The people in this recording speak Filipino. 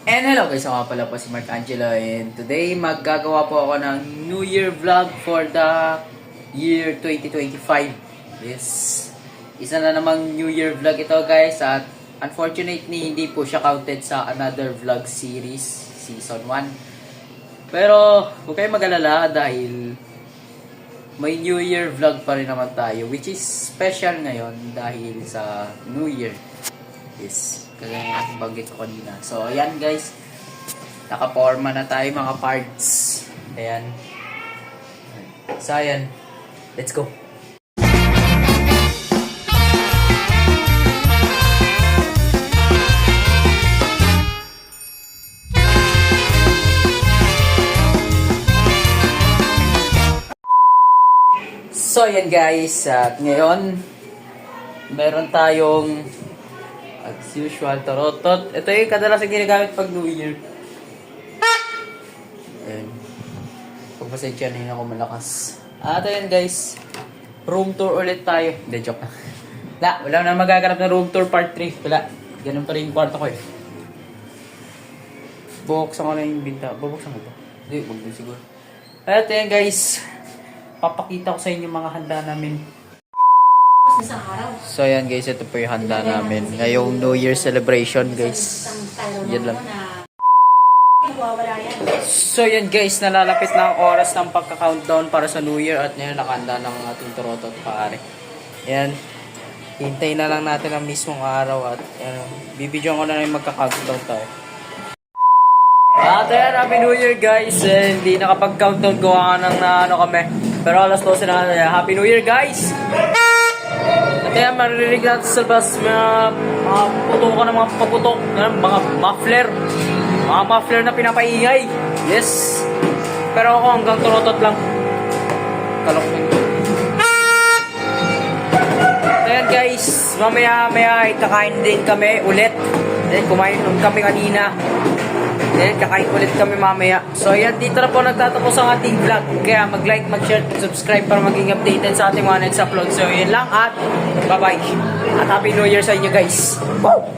And hello guys, ako pala po si Mark Angelo, and today maggagawa po ako ng New Year vlog for the year 2025. Yes, isa na namang New Year vlog ito guys, at unfortunately hindi po siya counted sa another vlog series season 1. Pero huwag kayong mag-alala dahil may New Year vlog pa rin naman tayo, which is special ngayon dahil sa New Year. Yes, kaya banggit ko kanina. So, ayan guys. Naka-forma na tayo mga parts. Ayan. So, ayan. Let's go. So, ayan guys. At ngayon, meron tayong as usual, tarotot. Ito yung kadalasan ginagamit pag New Year. Ayan. Pagpasensya na yun ako malakas. At ayan guys, room tour ulit tayo. Hindi, joke na. Wala na magaganap na room tour part 3. Wala. Ganun pa rin yung kwarto ko eh. Bubuksan ko na yung binta. Bubuksan ko ba? Hindi, huwag din siguro. At ayan guys, papakita ko sa inyo mga handa namin. So ayan guys, ito po yung handa namin ngayong New Year celebration guys. Yan lang. So yan guys, nalalapit na ang oras ng pagka-countdown para sa New Year, at ngayon nakahanda ng ating turotot pare. Yan. Hintay na lang natin ang mismong araw at bibidyoan ko na yung magka-countdown tayo. At ayan, Happy New Year guys. Hindi nakapag-countdown gawa ng kami. Pero alas 12 na. Happy New Year guys! At kaya maririnig natin sa labas mga putukan ng mga paputok, mga muffler na pinapaingay. Yes! Pero ako hanggang turotot lang. Kalok na. Ayan guys, mamaya kakain din kami ulit. Kumain kami kanina. Kakain ulit kami mamaya. So ayan, dito na po nagtatapos ang ating vlog. Kaya mag-like, mag-share, subscribe para maging updated sa ating mga next upload. So yun lang, at bye-bye. At Happy New Year sa inyo guys. Wow!